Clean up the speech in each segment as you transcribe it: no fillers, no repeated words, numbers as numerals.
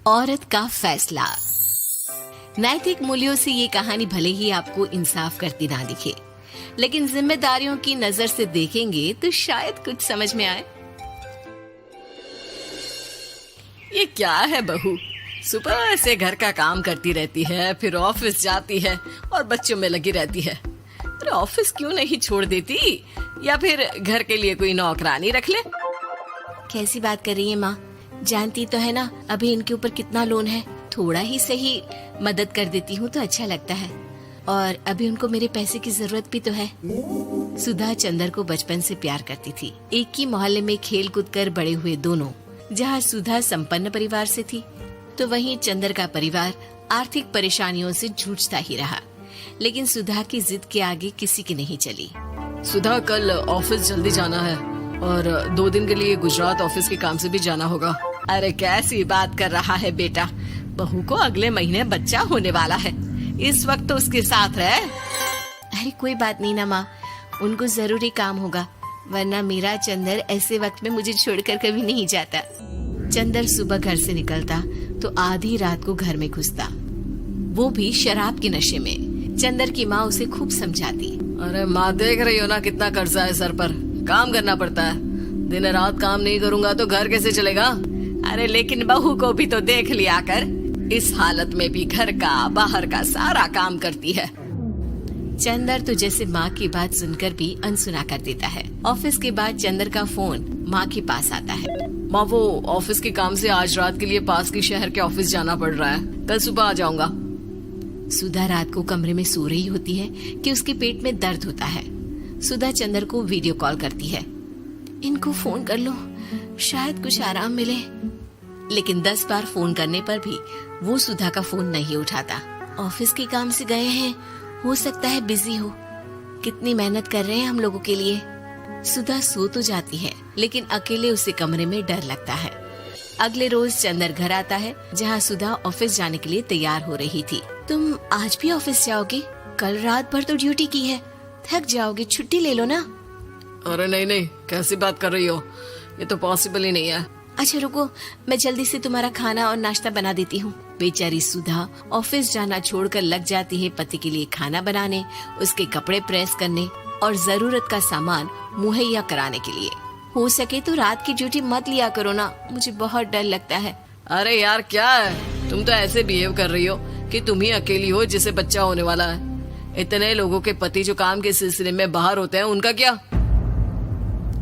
औरत का फैसला। नैतिक मूल्यों से ये कहानी भले ही आपको इंसाफ करती ना दिखे, लेकिन जिम्मेदारियों की नजर से देखेंगे तो शायद कुछ समझ में आए। ये क्या है बहू, सुबह से घर का काम करती रहती है, फिर ऑफिस जाती है और बच्चों में लगी रहती है। अरे ऑफिस क्यों नहीं छोड़ देती, या फिर घर के लिए कोई नौकरानी रख ले। कैसी बात कर रही है माँ, जानती तो है ना अभी इनके ऊपर कितना लोन है। थोड़ा ही सही मदद कर देती हूँ तो अच्छा लगता है, और अभी उनको मेरे पैसे की जरूरत भी तो है। सुधा चंदर को बचपन से प्यार करती थी। एक ही मोहल्ले में खेल कूद कर बड़े हुए दोनों। जहाँ सुधा संपन्न परिवार से थी तो वहीं चंदर का परिवार आर्थिक परेशानियों से जूझता ही रहा। लेकिन सुधा की जिद के आगे किसी की नहीं चली। सुधा, कल ऑफिस जल्दी जाना है और 2 दिन के लिए गुजरात ऑफिस के काम से भी जाना होगा। अरे कैसी बात कर रहा है बेटा, बहू को अगले महीने बच्चा होने वाला है, इस वक्त तो उसके साथ रहे। अरे कोई बात नहीं ना माँ, उनको जरूरी काम होगा, वरना मेरा चंदर ऐसे वक्त में मुझे छोड़कर कभी नहीं जाता। चंदर सुबह घर से निकलता तो आधी रात को घर में घुसता, वो भी शराब के नशे में। चंदर की माँ उसे खूब समझाती। अरे माँ, देख रही हो ना कितना कर्जा है सर पर, काम करना पड़ता है। दिन रात काम नहीं करूँगा तो घर कैसे चलेगा। अरे लेकिन बहू को भी तो देख लिया कर, इस हालत में भी घर का बाहर का सारा काम करती है। चंदर तो जैसे माँ की बात सुनकर भी अनसुना कर देता है। ऑफिस के बाद चंदर का फोन माँ के पास आता है। माँ, वो ऑफिस के काम से आज रात के लिए पास के शहर के ऑफिस जाना पड़ रहा है, कल सुबह आ जाऊंगा। सुधा रात को कमरे में सो रही होती है कि उसके पेट में दर्द होता है। सुधा चंदर को वीडियो कॉल करती है। इनको फोन कर लो, शायद कुछ आराम मिले। लेकिन 10 बार फोन करने पर भी वो सुधा का फोन नहीं उठाता। ऑफिस के काम से गए हैं, हो सकता है बिजी हो। कितनी मेहनत कर रहे हैं हम लोगों के लिए। सुधा सो तो जाती है, लेकिन अकेले उसे कमरे में डर लगता है। अगले रोज चंदर घर आता है, जहाँ सुधा ऑफिस जाने के लिए तैयार हो रही थी। तुम आज भी ऑफिस जाओगे? कल रात भर तो ड्यूटी की है, थक जाओगे, छुट्टी ले लो ना। अरे नहीं नहीं, कैसी बात कर रही हो, ये तो पॉसिबल ही नहीं है। अच्छा रुको, मैं जल्दी से तुम्हारा खाना और नाश्ता बना देती हूँ। बेचारी सुधा ऑफिस जाना छोड़कर लग जाती है पति के लिए खाना बनाने, उसके कपड़े प्रेस करने और जरूरत का सामान मुहैया कराने के लिए। हो सके तो रात की ड्यूटी मत लिया करो ना, मुझे बहुत डर लगता है। अरे यार क्या है, तुम तो ऐसे बिहेव कर रही हो कि तुम ही अकेली हो जिसे बच्चा होने वाला है। इतने लोगों के पति जो काम के सिलसिले में बाहर होते हैं, उनका क्या।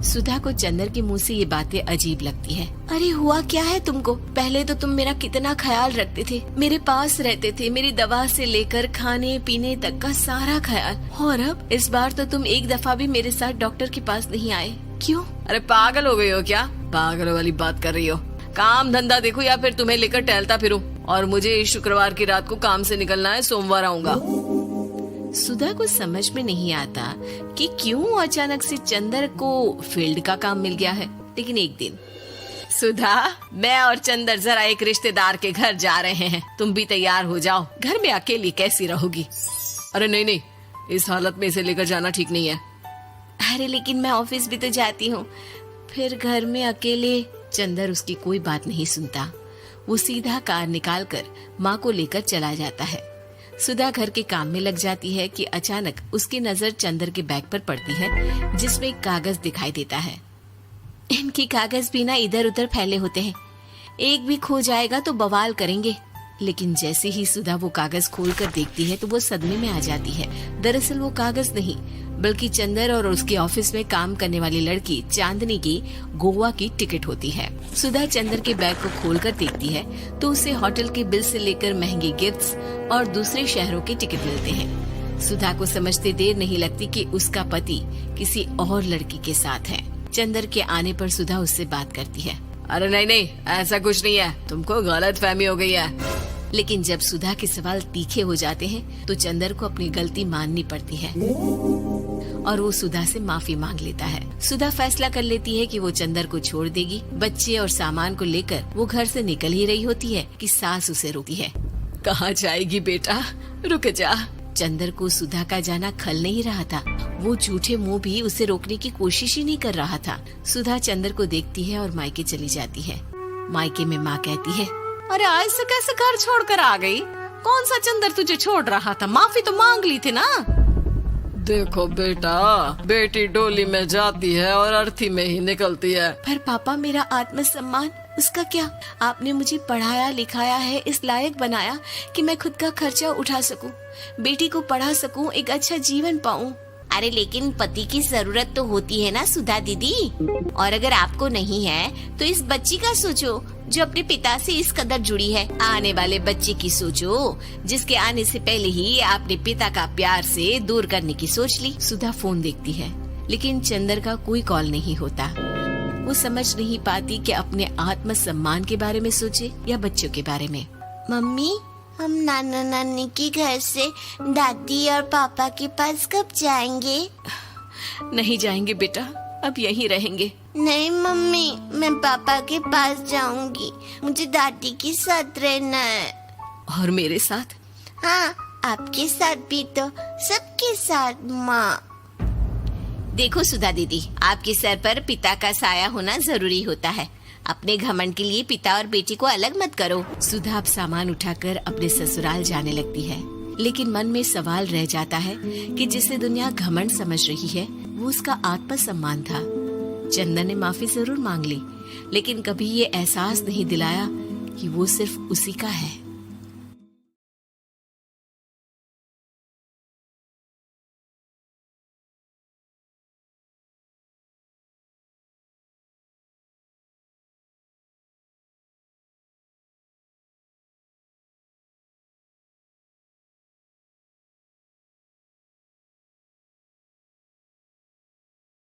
सुधा को चंदर के मुंह से ये बातें अजीब लगती है। अरे हुआ क्या है तुमको? पहले तो तुम मेरा कितना ख्याल रखते थे, मेरे पास रहते थे, मेरी दवा से लेकर खाने पीने तक का सारा ख्याल। और अब इस बार तो तुम एक दफा भी मेरे साथ डॉक्टर के पास नहीं आए, क्यों? अरे पागल हो गई हो क्या? पागल वाली बात कर रही हो। काम धंधा देखो या फिर तुम्हें लेकर टहलता फिरूं। और मुझे शुक्रवार की रात को काम से निकलना है, सोमवार आऊंगा। सुधा को समझ में नहीं आता कि क्यों अचानक से चंदर को फील्ड का काम मिल गया है। लेकिन एक दिन, सुधा, मैं और चंदर जरा एक रिश्तेदार के घर जा रहे हैं, तुम भी तैयार हो जाओ, घर में अकेली कैसी रहोगी। अरे नहीं नहीं, इस हालत में इसे लेकर जाना ठीक नहीं है। अरे लेकिन मैं ऑफिस भी तो जाती हूँ, फिर घर में अकेले। चंदर उसकी कोई बात नहीं सुनता। वो सीधा कार निकालकर माँ को लेकर चला जाता है। सुधा घर के काम में लग जाती है कि अचानक उसकी नजर चंदर के बैग पर पड़ती है, जिसमें एक कागज दिखाई देता है। इनकी कागज भी ना इधर उधर फैले होते हैं, एक भी खो जाएगा तो बवाल करेंगे। लेकिन जैसे ही सुधा वो कागज खोलकर देखती है तो वो सदमे में आ जाती है। दरअसल वो कागज नहीं, बल्कि चंदर और उसके ऑफिस में काम करने वाली लड़की चांदनी की गोवा की टिकट होती है। सुधा चंदर के बैग को खोलकर देखती है तो उसे होटल के बिल से लेकर महंगे गिफ्ट्स और दूसरे शहरों के टिकट मिलते हैं। सुधा को समझते देर नहीं लगती कि उसका पति किसी और लड़की के साथ है। चंदर के आने पर सुधा उससे बात करती है। अरे नहीं नहीं, ऐसा कुछ नहीं है, तुमको गलत फहमी हो गई है। लेकिन जब सुधा के सवाल तीखे हो जाते हैं तो चंदर को अपनी गलती माननी पड़ती है और वो सुधा से माफी मांग लेता है। सुधा फैसला कर लेती है कि वो चंदर को छोड़ देगी। बच्चे और सामान को लेकर वो घर से निकल ही रही होती है कि सास उसे रोकती है। कहाँ जाएगी बेटा, रुक जा। चंदर को सुधा का जाना खल नहीं रहा था। वो झूठे मुंह भी उसे रोकने की कोशिश ही नहीं कर रहा था। सुधा चंदर को देखती है और मायके चली जाती है। मायके में माँ कहती है, अरे आज से कैसे घर छोड़कर आ गई? कौन सा चंदर तुझे छोड़ रहा था? माफी तो मांग ली थी ना। देखो बेटा, बेटी डोली में जाती है और अर्थी में ही निकलती है। पर पापा, मेरा आत्मसम्मान, उसका क्या? आपने मुझे पढ़ाया लिखाया है, इस लायक बनाया कि मैं खुद का खर्चा उठा सकूं, बेटी को पढ़ा सकूं, एक अच्छा जीवन पाऊं। अरे लेकिन पति की जरूरत तो होती है ना सुधा दीदी, और अगर आपको नहीं है तो इस बच्ची का सोचो जो अपने पिता से इस कदर जुड़ी है। आने वाले बच्चे की सोचो जिसके आने से पहले ही आपने पिता का प्यार से दूर करने की सोच ली। सुधा फोन देखती है लेकिन चंदर का कोई कॉल नहीं होता। वो समझ नहीं पाती कि अपने आत्मसम्मान के बारे में सोचे या बच्चों के बारे में। मम्मी, हम नाना नानी के घर से दादी और पापा के पास कब जाएंगे? नहीं जाएंगे बेटा, अब यहीं रहेंगे। नहीं मम्मी, मैं पापा के पास जाऊंगी, मुझे दादी के साथ रहना है। और मेरे साथ? हाँ, आपके साथ भी तो, सबके साथ माँ। देखो सुधा दीदी, आपके सर पर पिता का साया होना जरूरी होता है। अपने घमंड के लिए पिता और बेटी को अलग मत करो। सुधा अब सामान उठाकर अपने ससुराल जाने लगती है, लेकिन मन में सवाल रह जाता है कि जिसे दुनिया घमंड समझ रही है वो उसका आत्मसम्मान था। चंदन ने माफी जरूर मांग ली, लेकिन कभी ये एहसास नहीं दिलाया कि वो सिर्फ उसी का है।